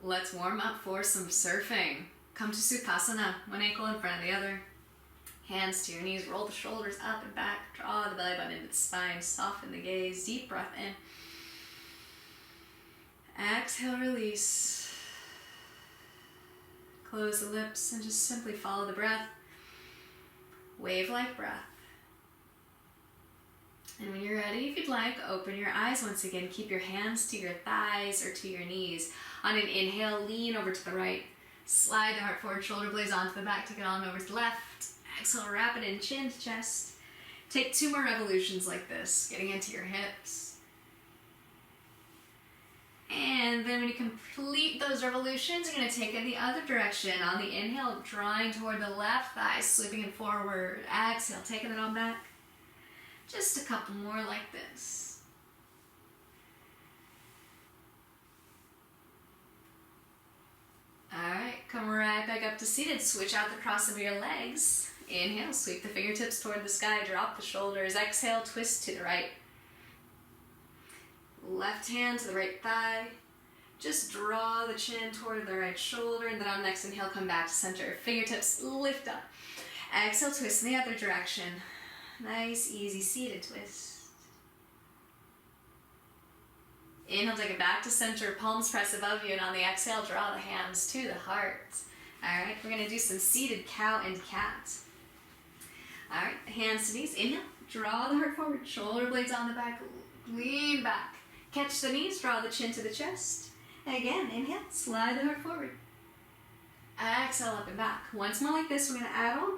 Let's warm up for some surfing. Come to Sukhasana, one ankle in front of the other. Hands to your knees, roll the shoulders up and back, draw the belly button into the spine, soften the gaze, deep breath in. Exhale, release. Close the lips and just simply follow the breath. Wave-like breath. And when you're ready, if you'd like, open your eyes once again. Keep your hands to your thighs or to your knees. On an inhale, lean over to the right. Slide the heart forward, shoulder blades onto the back. Take it on over to the left. Exhale, wrap it in, chin to chest. Take 2 more revolutions like this, getting into your hips. And then when you complete those revolutions, you're going to take it the other direction. On the inhale, drawing toward the left thigh, sweeping it forward. Exhale, taking it on back. Just a couple more like this. Alright, come right back up to seated. Switch out the cross of your legs. Inhale, sweep the fingertips toward the sky, drop the shoulders. Exhale, twist to the right. Left hand to the right thigh. Just draw the chin toward the right shoulder, and then on next inhale, come back to center. Fingertips lift up. Exhale, twist in the other direction. Nice, easy seated twist. Inhale, take it back to center, palms press above you, and on the exhale, draw the hands to the heart. Alright, we're going to do some seated cow and cat. Alright, hands to knees. Inhale, draw the heart forward, shoulder blades on the back, lean back. Catch the knees, draw the chin to the chest. Again, inhale, slide the heart forward. Exhale, up and back. Once more like this, we're going to add on.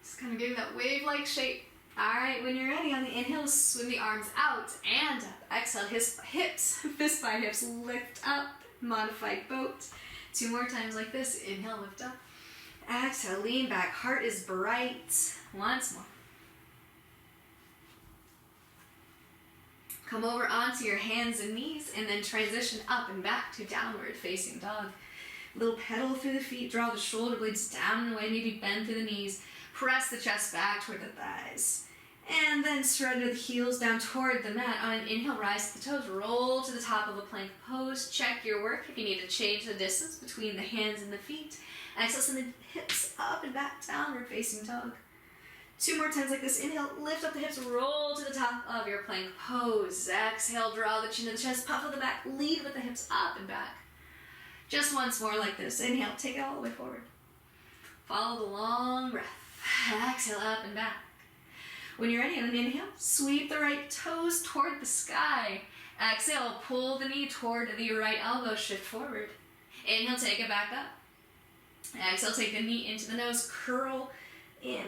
Just kind of giving that wave-like shape. Alright, when you're ready, on the inhale, swim the arms out and up. Exhale, hips, fist by hips, lift up, modified boat. 2 more times like this. Inhale, lift up. Exhale, lean back, heart is bright. Once more. Come over onto your hands and knees, and then transition up and back to downward facing dog. Little pedal through the feet, draw the shoulder blades down and away, maybe bend through the knees. Press the chest back toward the thighs. And then surrender the heels down toward the mat. On an inhale, rise to the toes, roll to the top of a plank pose. Check your work if you need to change the distance between the hands and the feet. Exhale, send the hips up and back, downward facing dog. 2 more times like this. Inhale, lift up the hips, roll to the top of your plank pose. Exhale, draw the chin to the chest, puff of the back, lead with the hips up and back. Just once more like this. Inhale, take it all the way forward. Follow the long breath. Exhale, up and back. When you're ready, on an inhale, sweep the right toes toward the sky. Exhale, pull the knee toward the right elbow, shift forward. Inhale, take it back up. Exhale, take the knee into the nose, curl in.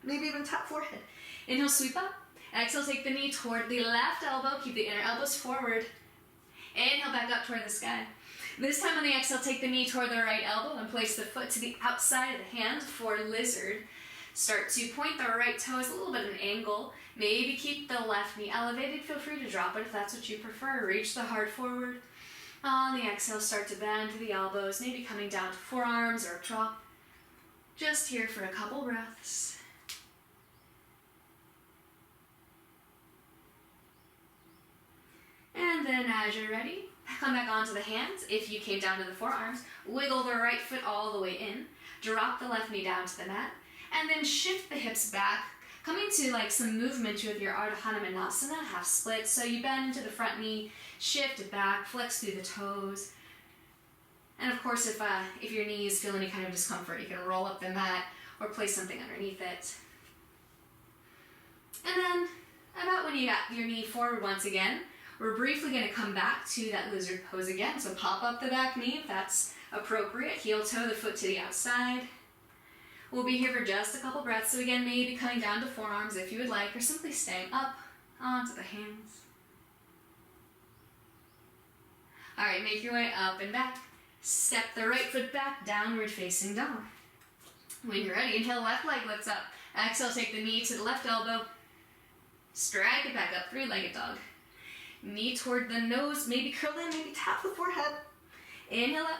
Maybe even top forehead. Inhale, sweep up. Exhale, take the knee toward the left elbow, keep the inner elbows forward. Inhale, back up toward the sky. This time on the exhale, take the knee toward the right elbow and place the foot to the outside of the hand for lizard. Start to point the right toes a little bit at an angle. Maybe keep the left knee elevated. Feel free to drop it if that's what you prefer. Reach the heart forward. On the exhale, start to bend to the elbows, maybe coming down to forearms or drop. Just here for a couple breaths. And then as you're ready, come back onto the hands. If you came down to the forearms, wiggle the right foot all the way in. Drop the left knee down to the mat. And then shift the hips back, coming to like some movement with your Ardha Hanumanasana, half split. So you bend into the front knee, shift it back, flex through the toes. And of course, if your knees feel any kind of discomfort, you can roll up the mat or place something underneath it. And then, about when you got your knee forward once again, we're briefly going to come back to that lizard pose again. So pop up the back knee if that's appropriate. Heel toe the foot to the outside. We'll be here for just a couple breaths. So again, maybe coming down to forearms if you would like, or simply staying up onto the hands. All right, make your way up and back. Step the right foot back, downward facing dog. When you're ready, inhale, left leg lifts up. Exhale, take the knee to the left elbow. Strike it back up, 3-legged dog. Knee toward the nose, maybe curl in, maybe tap the forehead. Inhale up.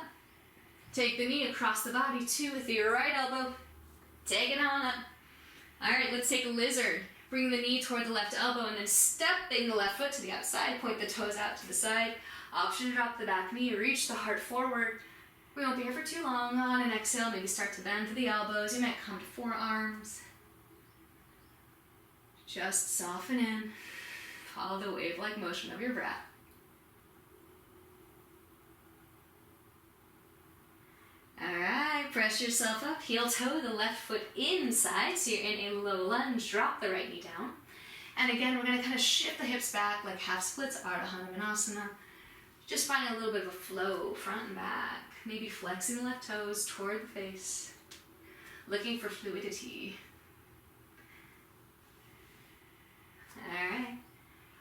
Take the knee across the body, 2 with your right elbow. Take it on up. All right, let's take a lizard. Bring the knee toward the left elbow and then stepping the left foot to the outside. Point the toes out to the side. Option to drop the back knee, reach the heart forward. We won't be here for too long. On an exhale, maybe start to bend to the elbows. You might come to forearms. Just soften in. Follow the wave-like motion of your breath. Alright, press yourself up. Heel toe the left foot inside, so you're in a low lunge. Drop the right knee down. And again, we're going to kind of shift the hips back like half splits, Ardha Hanumanasana. Just finding a little bit of a flow, front and back. Maybe flexing the left toes toward the face. Looking for fluidity. Alright.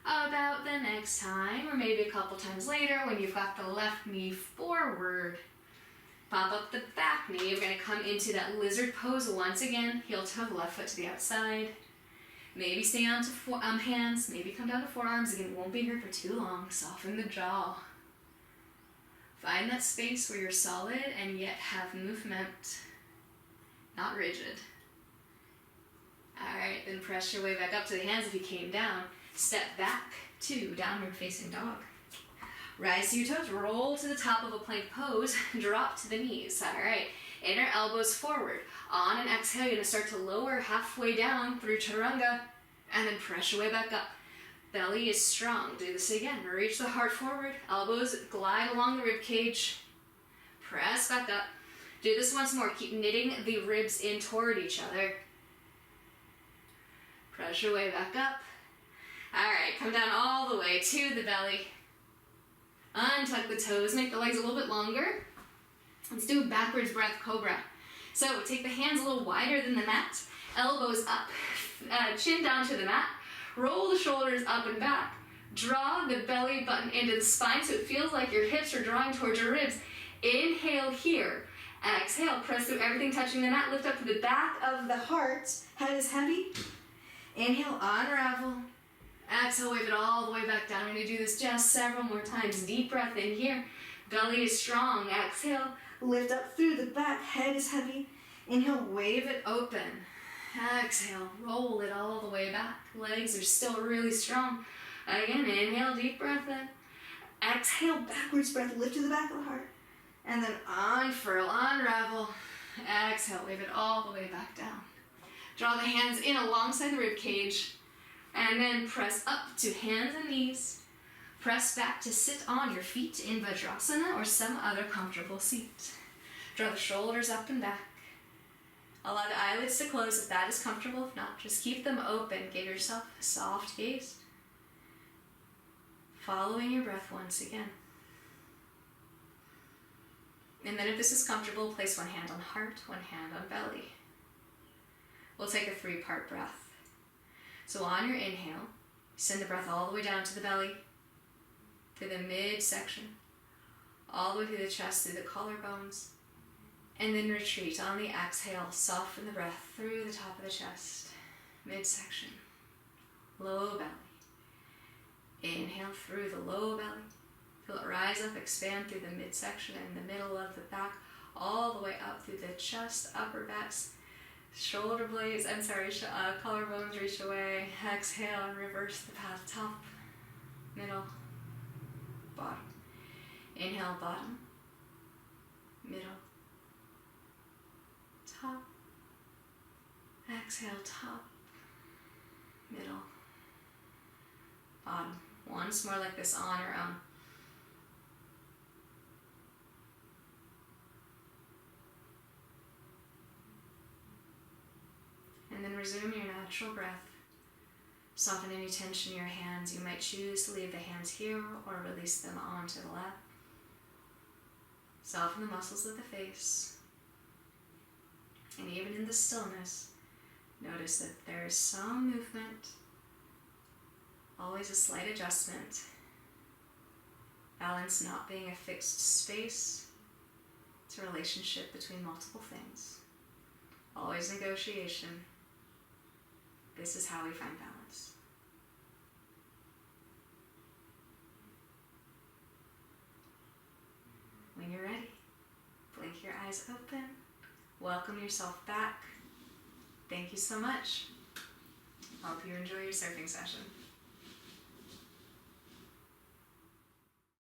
About the next time, or maybe a couple times later, when you've got the left knee forward, pop up the back knee. We're going to come into that lizard pose once again. Heel toe the left foot to the outside. Maybe stay on to hands. Maybe come down to forearms. Again, won't be here for too long. Soften the jaw. Find that space where you're solid and yet have movement, not rigid. Alright, then press your way back up to the hands if you came down. Step back to downward facing dog. Rise to your toes, roll to the top of a plank pose, drop to the knees. Alright, inner elbows forward. On an exhale, you're going to start to lower halfway down through chaturanga, and then press your way back up. Belly is strong. Do this again. Reach the heart forward. Elbows glide along the rib cage. Press back up. Do this once more. Keep knitting the ribs in toward each other. Press your way back up. Alright, come down all the way to the belly. Untuck the toes. Make the legs a little bit longer. Let's do a backwards breath cobra. So take the hands a little wider than the mat. Elbows up. Chin down to the mat. Roll the shoulders up and back. Draw the belly button into the spine so it feels like your hips are drawing towards your ribs. Inhale here. Exhale, press through everything touching the mat. Lift up to the back of the heart. Head is heavy. Inhale, unravel. Exhale, wave it all the way back down. We're going to do this just several more times. Deep breath in here. Belly is strong. Exhale, lift up through the back. Head is heavy. Inhale, wave it open. Exhale, roll it all the way back. Legs are still really strong. Again, inhale, deep breath in. Exhale, backwards breath, lift to the back of the heart. And then unfurl, unravel. Exhale, wave it all the way back down. Draw the hands in alongside the rib cage. And then press up to hands and knees. Press back to sit on your feet in Vajrasana or some other comfortable seat. Draw the shoulders up and back. Allow the eyelids to close if that is comfortable. If not, just keep them open. Give yourself a soft gaze. Following your breath once again. And then if this is comfortable, place one hand on heart, one hand on belly. We'll take a 3-part breath. So on your inhale, send the breath all the way down to the belly, through the midsection, all the way through the chest, through the collarbones. And then retreat on the exhale, soften the breath through the top of the chest, midsection, low belly. Inhale through the low belly, feel it rise up, expand through the midsection and the middle of the back, all the way up through the chest, upper backs, shoulder blades, collarbones reach away. Exhale and reverse the path, top, middle, bottom. Inhale, bottom, middle, top. Exhale, top, middle, bottom. Once more like this on your own. And then resume your natural breath. Soften any tension in your hands. You might choose to leave the hands here or release them onto the lap. Soften the muscles of the face. And even in the stillness, notice that there is some movement, always a slight adjustment. Balance not being a fixed space, it's a relationship between multiple things. Always negotiation. This is how we find balance. When you're ready, blink your eyes open. Welcome yourself back. Thank you so much. Hope you enjoy your surfing session.